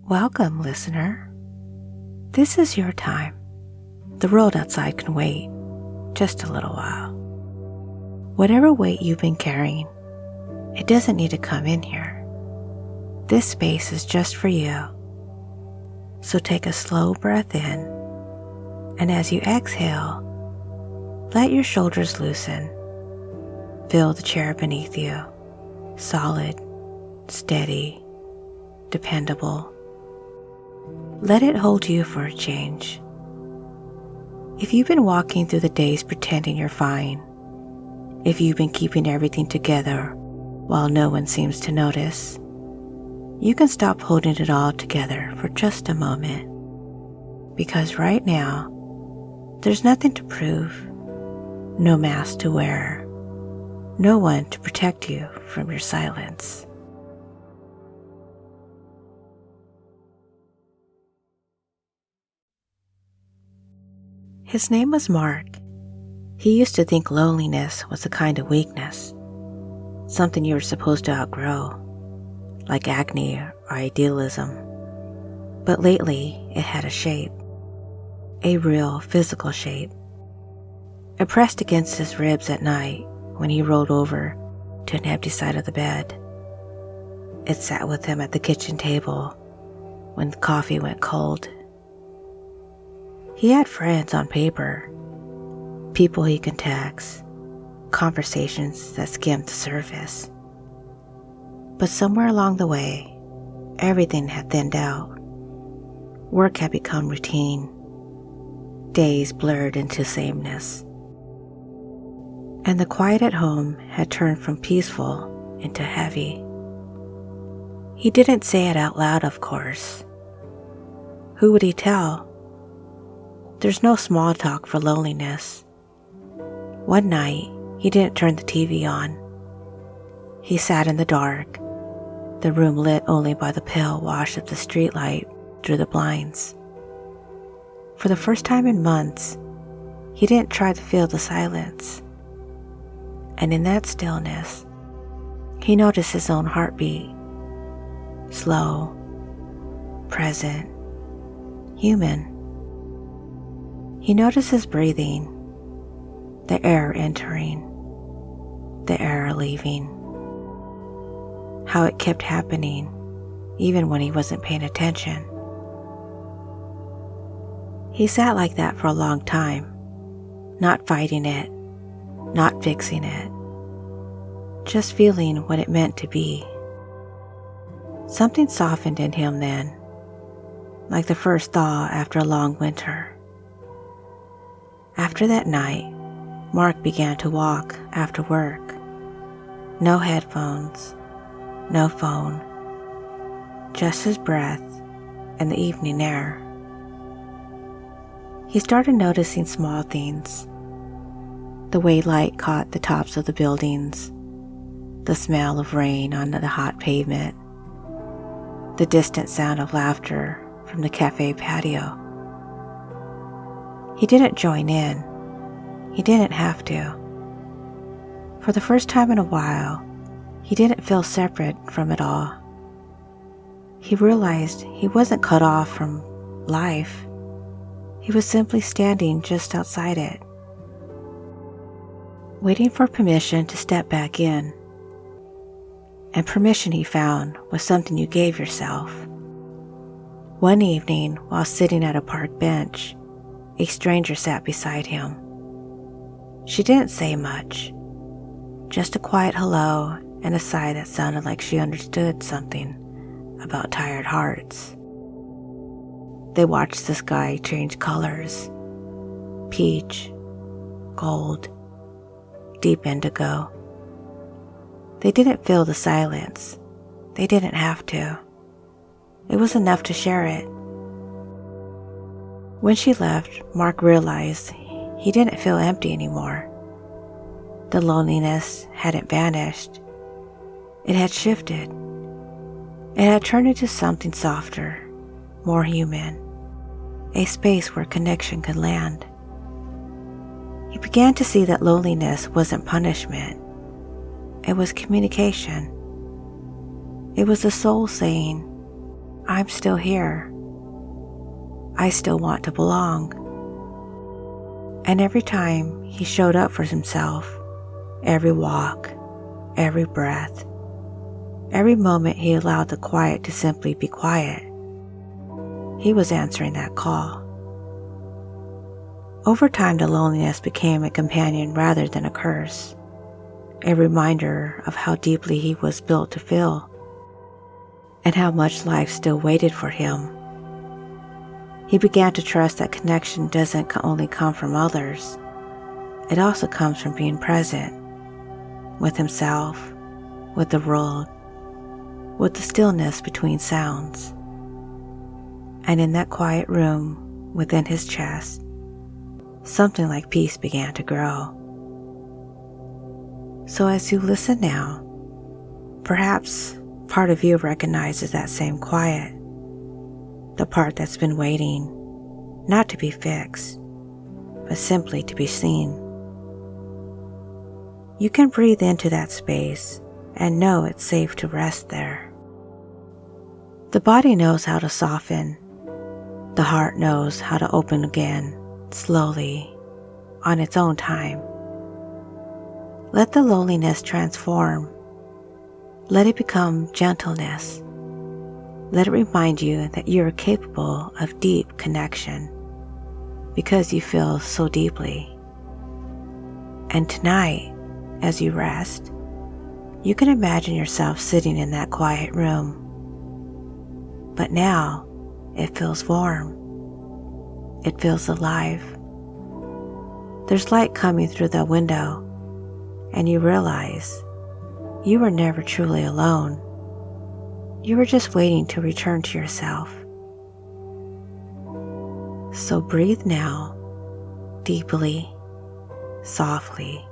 Welcome, listener. This is your time. The world outside can wait just a little while. Whatever weight you've been carrying, it doesn't need to come in here. This space is just for you. So take a slow breath in, and as you exhale, let your shoulders loosen. Feel the chair beneath you, solid, steady, dependable. Let it hold you for a change. If you've been walking through the days pretending you're fine, if you've been keeping everything together while no one seems to notice, you can stop holding it all together for just a moment. Because right now, there's nothing to prove, no mask to wear, no one to protect you from your silence. His name was Mark. He used to think loneliness was a kind of weakness, something you were supposed to outgrow, like acne or idealism. But lately, it had a shape, a real physical shape. It pressed against his ribs at night when he rolled over to an empty side of the bed. It sat with him at the kitchen table when the coffee went cold. He had friends on paper, people he could text, conversations that skimmed the surface. But somewhere along the way, everything had thinned out. Work had become routine. Days blurred into sameness. And the quiet at home had turned from peaceful into heavy. He didn't say it out loud, of course. Who would he tell? There's no small talk for loneliness. One night, he didn't turn the TV on. He sat in the dark, the room lit only by the pale wash of the streetlight through the blinds. For the first time in months, he didn't try to feel the silence. And in that stillness, he noticed his own heartbeat. Slow, present, human. He noticed his breathing, the air entering, the air leaving. How it kept happening, even when he wasn't paying attention. He sat like that for a long time, not fighting it, not fixing it, just feeling what it meant to be. Something softened in him then, like the first thaw after a long winter. After that night, Mark began to walk after work. No headphones, no phone, just his breath and the evening air. He started noticing small things. The way light caught the tops of the buildings, the smell of rain on the hot pavement, the distant sound of laughter from the cafe patio. He didn't join in. He didn't have to. For the first time in a while, he didn't feel separate from it all. He realized he wasn't cut off from life. He was simply standing just outside it, waiting for permission to step back in. And permission, he found, was something you gave yourself. One evening, while sitting at a park bench, a stranger sat beside him. She didn't say much, just a quiet hello and a sigh that sounded like she understood something about tired hearts. They watched the sky change colors, peach, gold, deep indigo. They didn't feel the silence. They didn't have to. It was enough to share it. When she left, Mark realized he didn't feel empty anymore. The loneliness hadn't vanished. It had shifted. It had turned into something softer, more human, a space where connection could land. He began to see that loneliness wasn't punishment. It was communication. It was the soul saying, I'm still here. I still want to belong. And every time he showed up for himself, every walk, every breath, every moment he allowed the quiet to simply be quiet, he was answering that call. Over time, the loneliness became a companion rather than a curse, a reminder of how deeply he was built to feel, and how much life still waited for him. He began to trust that connection doesn't only come from others, it also comes from being present with himself, with the world, with the stillness between sounds. And in that quiet room within his chest, something like peace began to grow. So as you listen now, perhaps part of you recognizes that same quiet, the part that's been waiting, not to be fixed, but simply to be seen. You can breathe into that space and know it's safe to rest there. The body knows how to soften. The heart knows how to open again, slowly, on its own time. Let the loneliness transform. Let it become gentleness. Let it remind you that you are capable of deep connection because you feel so deeply. And tonight, as you rest, you can imagine yourself sitting in that quiet room. But now, it feels warm. It feels alive. There's light coming through the window, and you realize you were never truly alone. You were just waiting to return to yourself. So breathe now, deeply, softly.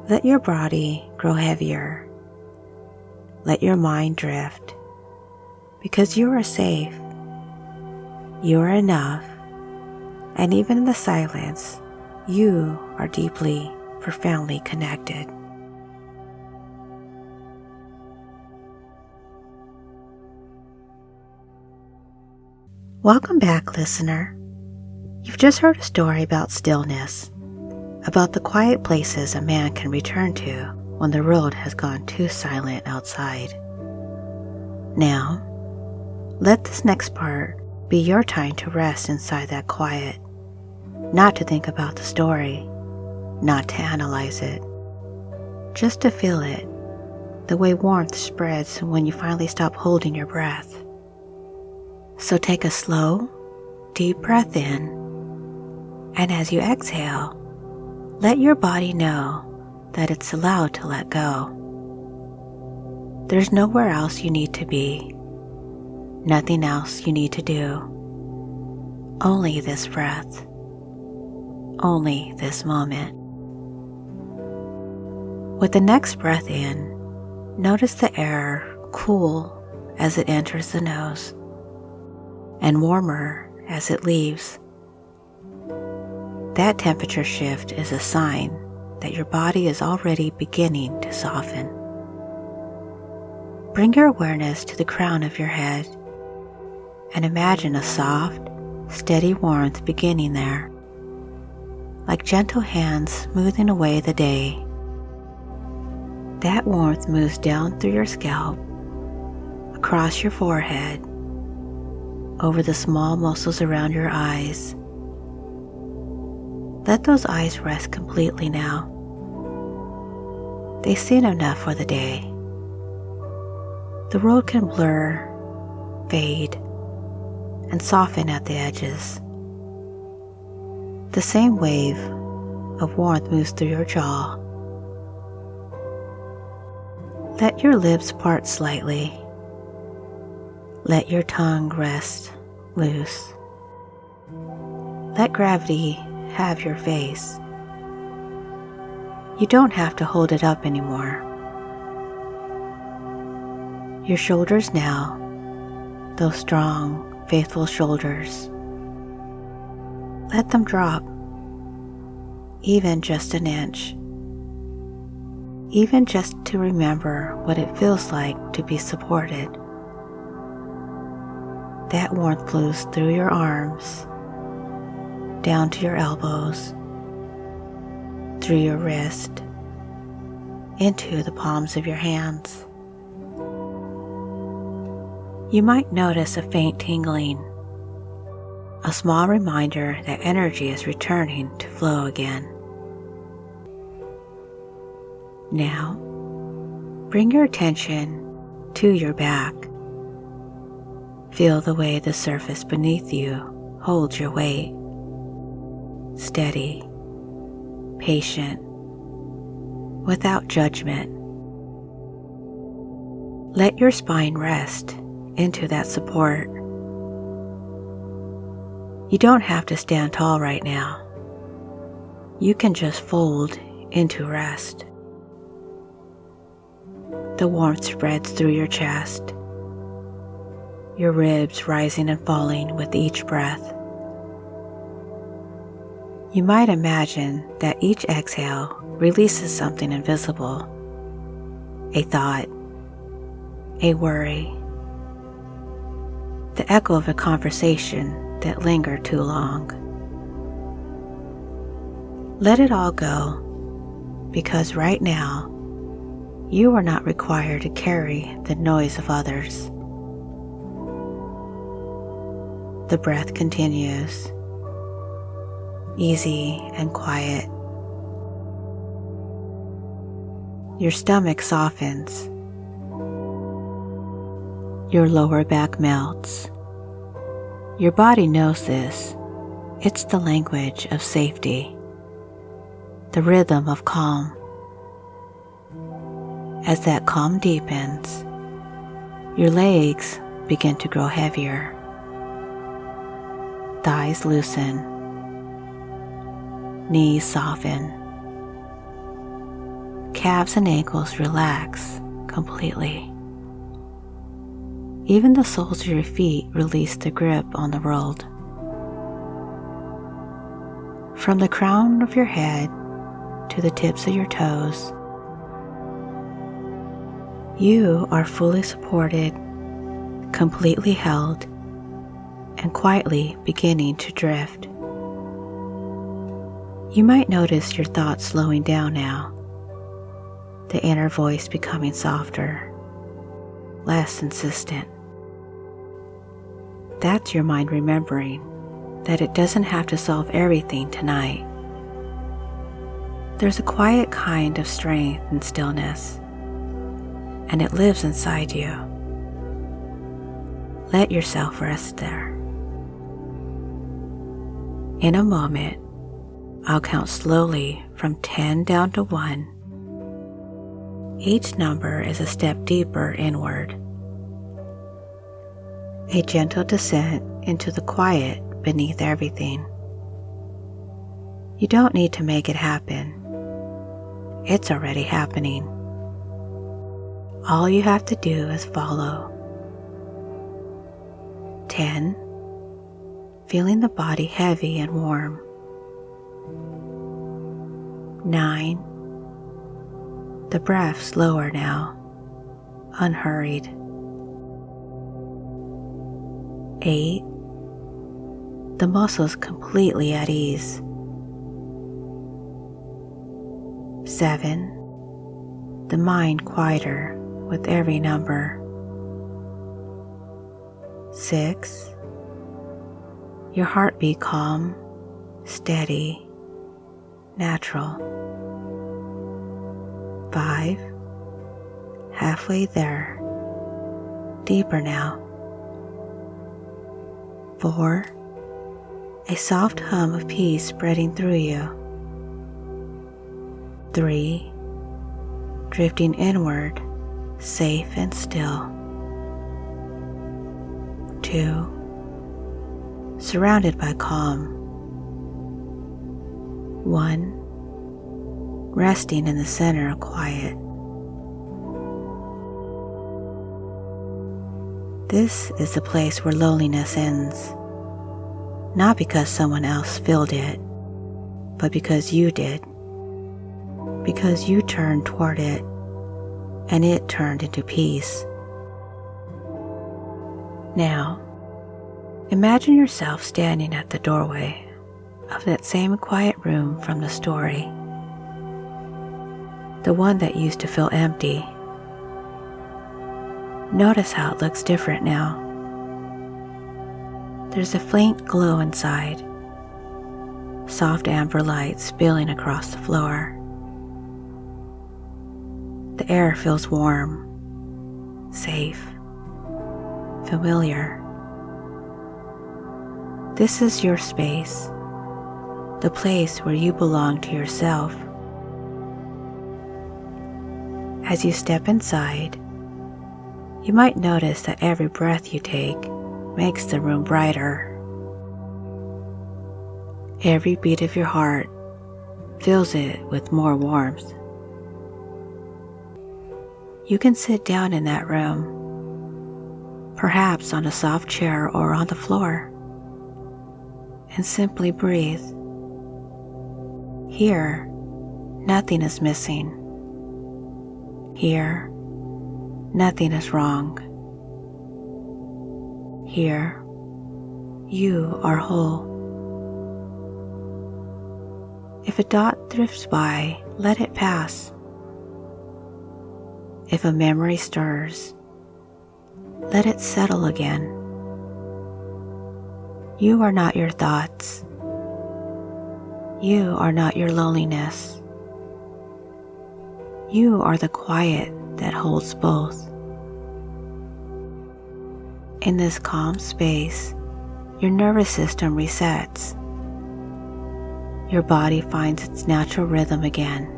Let your body grow heavier. Let your mind drift, because you are safe. You are enough, and even in the silence, you are deeply, profoundly connected. Welcome back, listener. You've just heard a story about stillness, about the quiet places a man can return to when the world has gone too silent outside. Now, let this next part be your time to rest inside that quiet, not to think about the story, not to analyze it, just to feel it, the way warmth spreads when you finally stop holding your breath. So take a slow, deep breath in, and as you exhale, let your body know that it's allowed to let go. There's nowhere else you need to be, nothing else you need to do. Only this breath, only this moment. With the next breath in, notice the air cool as it enters the nose, and warmer as it leaves. That temperature shift is a sign that your body is already beginning to soften. Bring your awareness to the crown of your head and imagine a soft, steady warmth beginning there, like gentle hands smoothing away the day. That warmth moves down through your scalp, across your forehead, over the small muscles around your eyes. Let those eyes rest completely now. They've seen enough for the day. The world can blur, fade, and soften at the edges. The same wave of warmth moves through your jaw. Let your lips part slightly. Let your tongue rest loose. Let gravity have your face. You don't have to hold it up anymore. Your shoulders now, those strong, faithful shoulders, let them drop, even just an inch, even just to remember what it feels like to be supported. That warmth flows through your arms, down to your elbows, through your wrist, into the palms of your hands. You might notice a faint tingling, a small reminder that energy is returning to flow again. Now, bring your attention to your back. Feel the way the surface beneath you holds your weight. Steady, patient, without judgment. Let your spine rest into that support. You don't have to stand tall right now. You can just fold into rest. The warmth spreads through your chest, your ribs rising and falling with each breath. You might imagine that each exhale releases something invisible, a thought, a worry, the echo of a conversation that lingered too long. Let it all go, because right now, you are not required to carry the noise of others. The breath continues, easy and quiet. Your stomach softens. Your lower back melts. Your body knows this. It's the language of safety, the rhythm of calm. As that calm deepens, your legs begin to grow heavier. Thighs loosen. Knees soften. Calves and ankles relax completely. Even the soles of your feet release the grip on the road. From the crown of your head to the tips of your toes, you are fully supported, completely held, and quietly beginning to drift. You might notice your thoughts slowing down now, the inner voice becoming softer, less insistent. That's your mind remembering that it doesn't have to solve everything tonight. There's a quiet kind of strength and stillness, and it lives inside you. Let yourself rest there. In a moment, I'll count slowly from 10 down to 1. Each number is a step deeper inward. A gentle descent into the quiet beneath everything. You don't need to make it happen. It's already happening. All you have to do is follow. 10. Feeling the body heavy and warm. 9. The breath slower now, unhurried. 8. The muscles completely at ease. 7. The mind quieter with every number. 6. Your heartbeat calm, steady, natural. 5. Halfway there, deeper now. 4. A soft hum of peace spreading through you. 3. Drifting inward, safe and still. 2. Surrounded by calm. 1. Resting in the center of quiet. This is the place where loneliness ends, not because someone else filled it, but because you did. Because you turned toward it, and it turned into peace. Now, Imagine yourself standing at the doorway of that same quiet room from the story, the one that used to feel empty. Notice how it looks different now. There's a faint glow inside, soft amber light spilling across the floor. The air feels warm, safe, familiar. This is your space, the place where you belong to yourself. As you step inside, you might notice that every breath you take makes the room brighter. Every beat of your heart fills it with more warmth. You can sit down in that room, perhaps on a soft chair or on the floor, and simply breathe. Here, nothing is missing. Here, nothing is wrong. Here, you are whole. If a dot drifts by, let it pass. If a memory stirs, let it settle again. You are not your thoughts. You are not your loneliness. You are the quiet that holds both. In this calm space, your nervous system resets. Your body finds its natural rhythm again.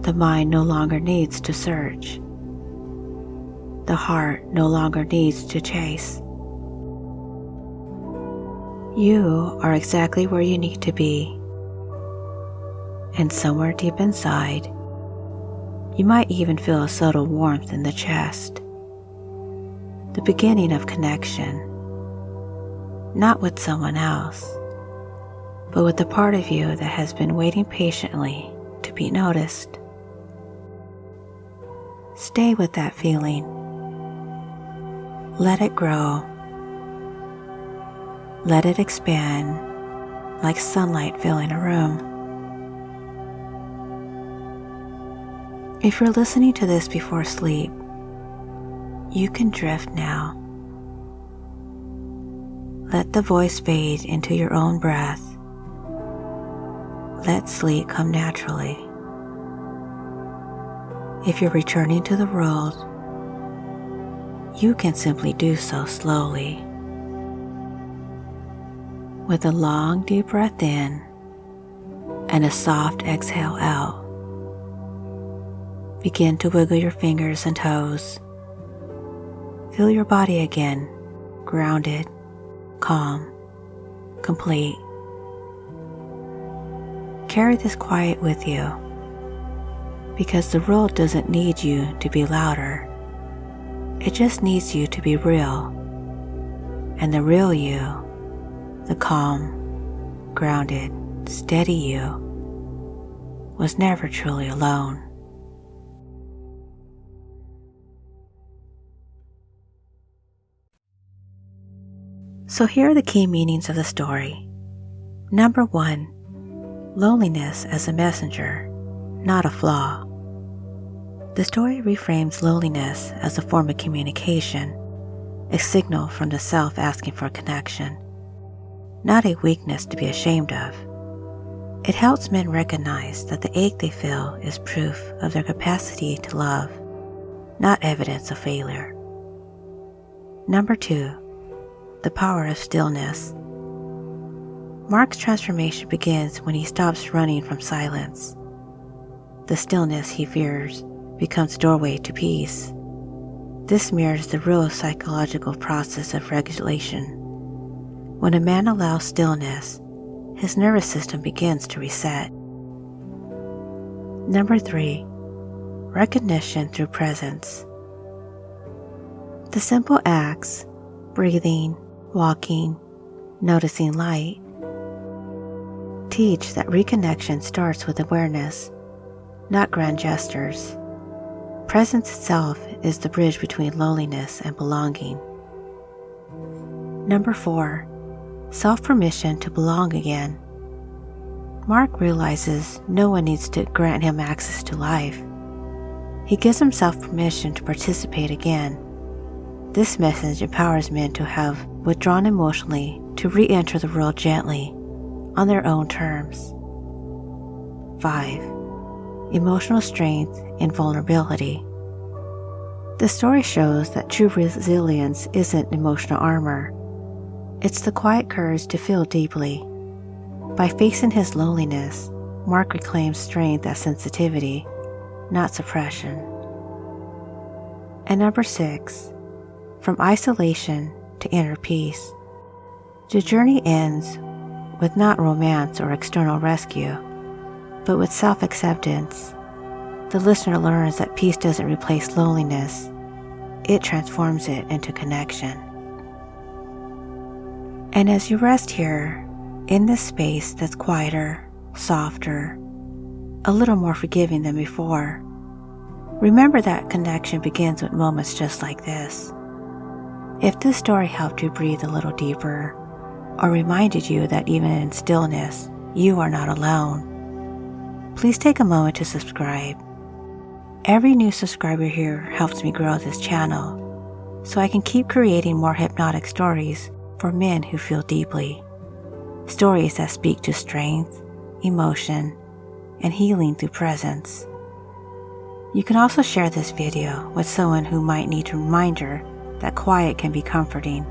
The mind no longer needs to search. The heart no longer needs to chase. You are exactly where you need to be. And somewhere deep inside, you might even feel a subtle warmth in the chest. The beginning of connection, not with someone else, but with the part of you that has been waiting patiently to be noticed. Stay with that feeling. Let it grow. Let it expand like sunlight filling a room. If you're listening to this before sleep, you can drift now. Let the voice fade into your own breath. Let sleep come naturally. If you're returning to the world, you can simply do so slowly. With a long, deep breath in and a soft exhale out, begin to wiggle your fingers and toes. Feel your body again, grounded, calm, complete. Carry this quiet with you, because the world doesn't need you to be louder. It just needs you to be real. And the real you, the calm, grounded, steady you, was never truly alone. So here are the key meanings of the story. Number 1, loneliness as a messenger, not a flaw. The story reframes loneliness as a form of communication, a signal from the self asking for connection, not a weakness to be ashamed of. It helps men recognize that the ache they feel is proof of their capacity to love, not evidence of failure. Number 2, the power of stillness. Mark's transformation begins when he stops running from silence. The stillness he fears becomes a doorway to peace. This mirrors the real psychological process of regulation. When a man allows stillness, his nervous system begins to reset. Number 3, recognition through presence. The simple acts, breathing, walking, noticing light, teach that reconnection starts with awareness, not grand gestures. Presence itself is the bridge between loneliness and belonging. Number 4. Self-permission to belong again. Mark realizes no one needs to grant him access to life. He gives himself permission to participate again. This message empowers men to have withdrawn emotionally to re-enter the world gently, on their own terms. 5. Emotional strength and vulnerability. The story shows that true resilience isn't emotional armor. It's the quiet courage to feel deeply. By facing his loneliness, Mark reclaims strength as sensitivity, not suppression. And number 6. From isolation to inner peace. The journey ends with not romance or external rescue, but with self-acceptance. The listener learns that peace doesn't replace loneliness, it transforms it into connection. And as you rest here, in this space that's quieter, softer, a little more forgiving than before, remember that connection begins with moments just like this. If this story helped you breathe a little deeper, or reminded you that even in stillness, you are not alone, please take a moment to subscribe. Every new subscriber here helps me grow this channel, so I can keep creating more hypnotic stories for men who feel deeply. Stories that speak to strength, emotion, and healing through presence. You can also share this video with someone who might need a reminder that quiet can be comforting,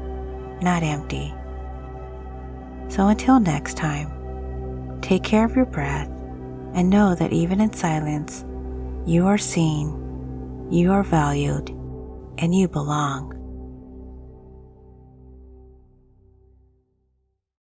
not empty. So until next time, take care of your breath and know that even in silence, you are seen, you are valued, and you belong.